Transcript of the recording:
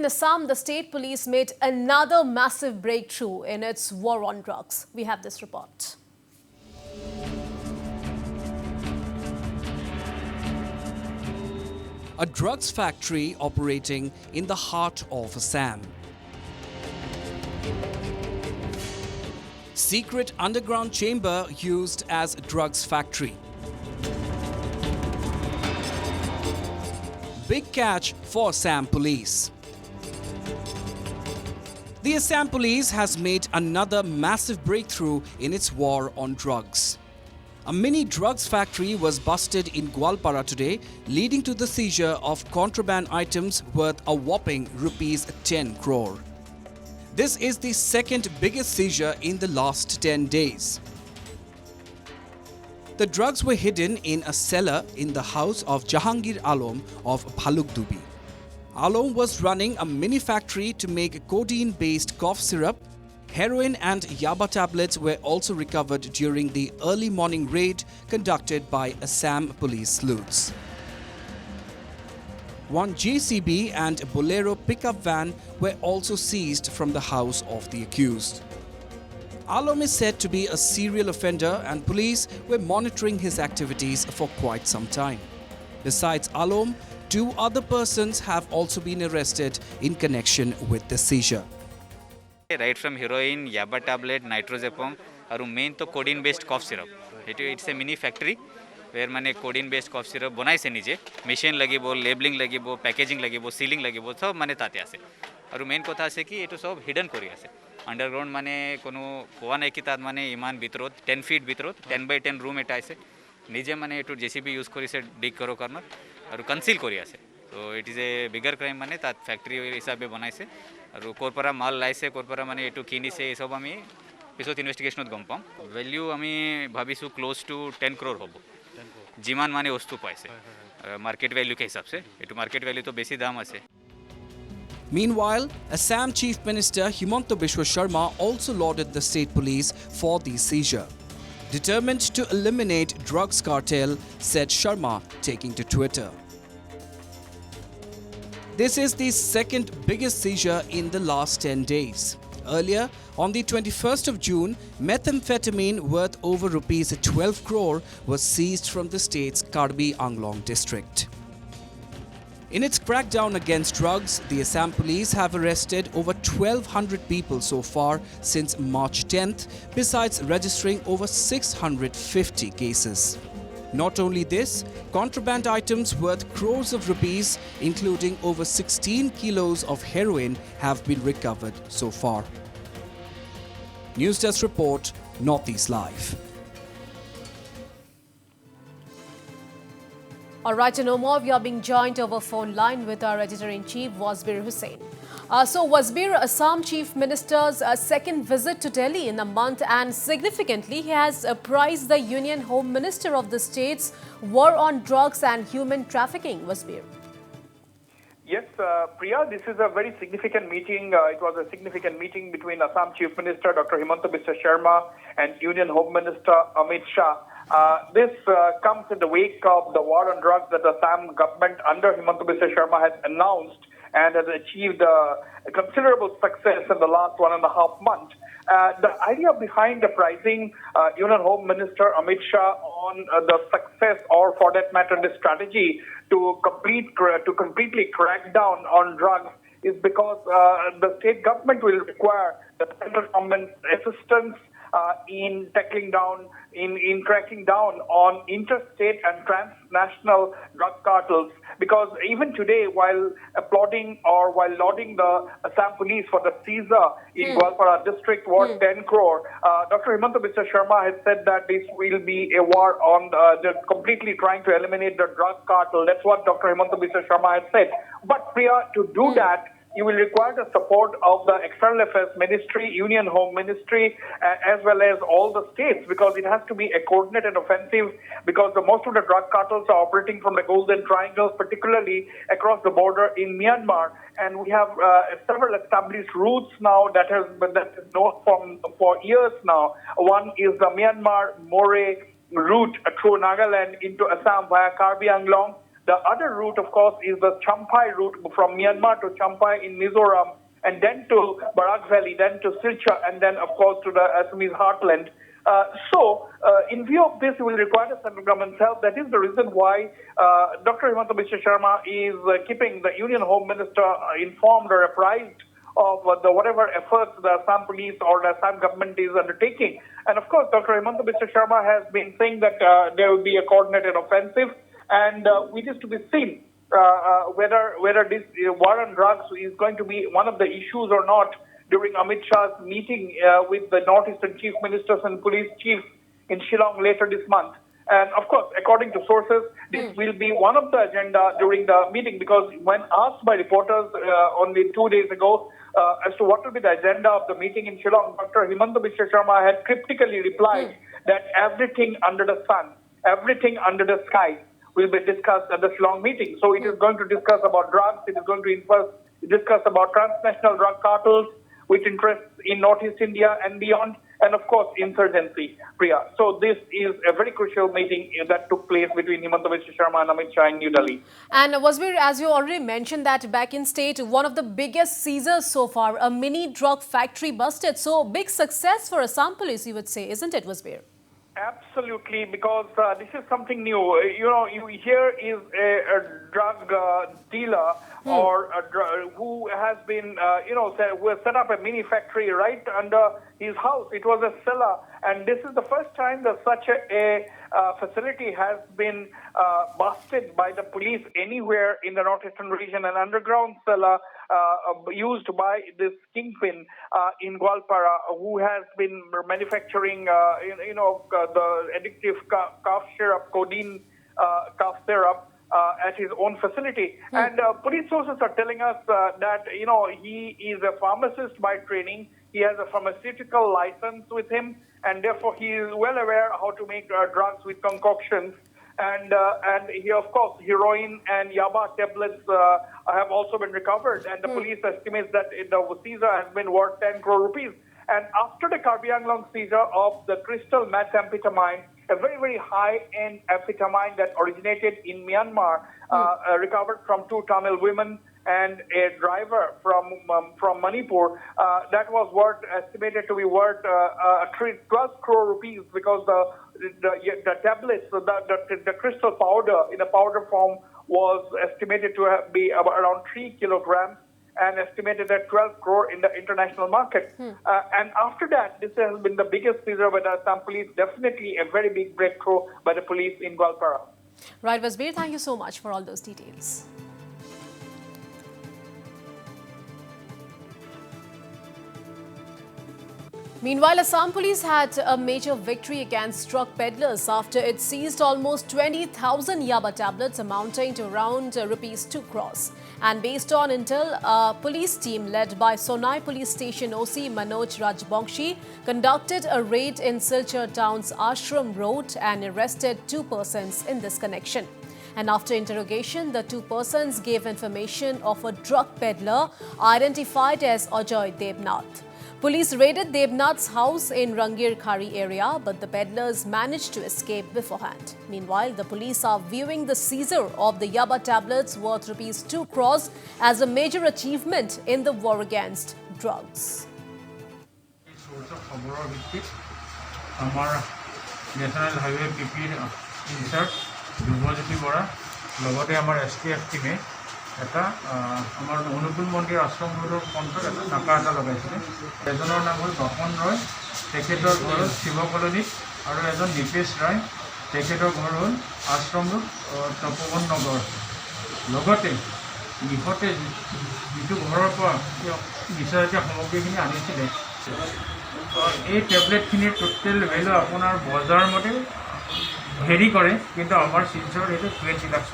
in Assam, the state police made another massive breakthrough in its war on drugs. We have this report. A drugs factory operating in the heart of Assam. Secret underground chamber used as drugs factory. Big catch for Assam police. The Assam police has made another massive breakthrough in its war on drugs. A mini drugs factory was busted in Gwalpara today, leading to the seizure of contraband items worth a whopping rupees 10 crore. This is the second biggest seizure in the last 10 days. The drugs were hidden in a cellar in the house of Jahangir Alam of Bhalukdubi. Alam was running a mini factory to make codeine-based cough syrup. Heroin and yaba tablets were also recovered during the early morning raid conducted by Assam police sleuths. One JCB and Bolero pickup van were also seized from the house of the accused. Alam is said to be a serial offender and police were monitoring his activities for quite some time. Besides Alam, 2 other persons have also been arrested in connection with the seizure. Right from heroin, yaba tablet, nitrozepam, और main तो codeine based cough syrup. It's a mini factory where माने codeine based cough syrup बनाई से नीचे machine लगी बो, labeling लगी बो, packaging लगी बो, sealing लगी बो, सब माने ताते आसे. और main कोथा से कि ये तो सब hidden कोरिया से. Underground माने कोनो कोवा नहीं की ताद माने इमान बितरोत 10 feet बितरोत 10 by 10 room एटाई से. नीचे माने ये तो JCB use कोरी से dig करो करना और conceal कोरिया से. So it is a bigger crime माने ताद factory हिसाब पे बनाई से. और कोरपरा माल लाइसे कोरपरा माने एटू किनी से ये सब हमें पिसोत इन्वेस्टिगेशन होत गंपाम वैल्यू हमें भाभी सु क्लोज टू 10 crore होबो जीमान माने वस्तु पाइसे मार्केट वैल्यू के हिसाब से एटू मार्केट वैल्यू तो बेसी दाम आसे. Meanwhile, Assam Chief Minister Himanta Biswa Sharma also lauded the state police for the seizure. Determined to eliminate drugs cartel, said Sharma, taking to Twitter. This is the second biggest seizure in the last 10 days. Earlier, on the 21st of June, methamphetamine worth over rupees 12 crore was seized from the state's Karbi Anglong district. In its crackdown against drugs, the Assam police have arrested over 1,200 people so far since March 10th, besides registering over 650 cases. Not only this, contraband items worth crores of rupees, including over 16 kilos of heroin, have been recovered so far. News Desk Report, Northeast Live. All right, to know more, we are being joined over phone line with our Editor-in-Chief, Wasbir Hussain. So, Wasbir, Assam Chief Minister's second visit to Delhi in a month, and significantly, he has praised the Union Home Minister of the state's war on drugs and human trafficking. Wasbir. Yes, Priya, this is a very significant meeting. It was a significant meeting between Assam Chief Minister Dr. Himanta Biswa Sharma and Union Home Minister Amit Shah. This comes in the wake of the war on drugs that the Assam government under Himanta Biswa Sharma has announced and has achieved a considerable success in the last 1.5 months. The idea behind the pricing Union Home Minister Amit Shah on the success, or for that matter, the strategy to completely crack down on drugs, is because the state government will require the central government's assistance in tackling down, in cracking down on interstate and transnational drug cartels. Because even today, while applauding or while lauding the Assam police for the seizure in Gwalpara district worth 10 crore, Dr. Himanta Biswa Sharma has said that this will be a war on completely trying to eliminate the drug cartel. That's what Dr. Himanta Biswa Sharma has said. But Priya, to do that, you will require the support of the External Affairs Ministry, Union Home Ministry, as well as all the states, because it has to be a coordinated offensive, because most of the drug cartels are operating from the Golden Triangle, particularly across the border in Myanmar. And we have several established routes now that is known for years now. One is the Myanmar-Moreh route through Nagaland into Assam via Karbi Anglong. The other route, of course, is the Champhai route from Myanmar to Champhai in Mizoram, and then to Barak Valley, then to Silchar, and then, of course, to the Assamese heartland. In view of this, we will require the central government's help. That is the reason why Dr. Himanta Biswa Sharma is keeping the Union Home Minister informed or apprised of the whatever efforts the Assam police or the Assam government is undertaking. And of course, Dr. Himanta Biswa Sharma has been saying that there will be a coordinated offensive, and it is to be seen whether this war on drugs is going to be one of the issues or not during Amit Shah's meeting with the Northeastern Chief Ministers and Police Chiefs in Shillong later this month. And of course, according to sources, this will be one of the agenda during the meeting, because when asked by reporters only 2 days ago as to what will be the agenda of the meeting in Shillong, Dr. Himanta Biswa Sharma had cryptically replied that everything under the sun, everything under the sky will be discussed at the Shillong meeting. So it is going to discuss about drugs, it is going to discuss about transnational drug cartels, with interests in Northeast India and beyond, and of course insurgency, Priya. So this is a very crucial meeting that took place between Himanta Biswa Sharma and Amit Shah in New Delhi. And Wasbir, as you already mentioned, that back in state, one of the biggest seizures so far, a mini drug factory busted. So big success for Assam police, you would say, isn't it, Wasbir? Absolutely, because this is something new. Here is a drug dealer or who has been, who has set up a mini factory right under his house. It was a cellar, and this is the first time that such a facility has been busted by the police anywhere in the northeastern region. An underground cellar used by this kingpin in Gwalpara, who has been manufacturing, the addictive cough syrup, codeine cough syrup, at his own facility. And police sources are telling us that, he is a pharmacist by training. He has a pharmaceutical license with him, and therefore he is well aware how to make drugs with concoctions. And here, of course, heroin and yaba tablets have also been recovered. And the police estimates that the seizure has been worth 10 crore rupees. And after the Karbi Anglong seizure of the crystal methamphetamine, a very, very high-end amphetamine that originated in Myanmar, recovered from 2 Tamil women and a driver from Manipur, that was estimated to be worth 12 crore rupees, because the tablets, the crystal powder in a powder form was estimated to be around 3 kilograms and estimated at 12 crore in the international market. And after that, this has been the biggest seizure by the Assam police, definitely a very big breakthrough by the police in Gwalpara. Right, Wasbir, thank you so much for all those details. Meanwhile, Assam police had a major victory against drug peddlers after it seized almost 20,000 yaba tablets amounting to around rupees 2 crores. And based on intel, a police team led by Sonai Police Station OC Manoj Rajbongshi conducted a raid in Silchar town's Ashram Road and arrested 2 persons in this connection. And after interrogation, the 2 persons gave information of a drug peddler identified as Ajoy Devnath. Police raided Devnath's house in Rangir Khari area, but the peddlers managed to escape beforehand. Meanwhile, the police are viewing the seizure of the yaba tablets worth rupees 2 crores as a major achievement in the war against drugs. National Highway PP insert Dubojiti Bora, Logote Amar STF team. এটা আমাৰ অনুকূল মন্দিৰ আশ্ৰম ৰোডৰ ফ্ৰণ্টত এটা নাকা এটা লগাইছিলে। এজনৰ নাম হ'ল তপন ৰয়, তেখেতৰ ঘৰ হ'ল শিৱ কলনীত, আৰু এজন দীপেশ ৰায়, তেখেতৰ ঘৰ হ'ল আশ্ৰম ৰোড তপোবন নগৰ। লগতে নিশতে যিটো ঘৰৰ পৰা নিচাজাতীয় সামগ্ৰীখিনি আনিছিলে, এই টেবলেটখিনিৰ টোটেল ভেলু আপোনাৰ বজাৰ মতে হেৰি কৰে, কিন্তু আমাৰ শিলচৰত এইটো 20 লাখ।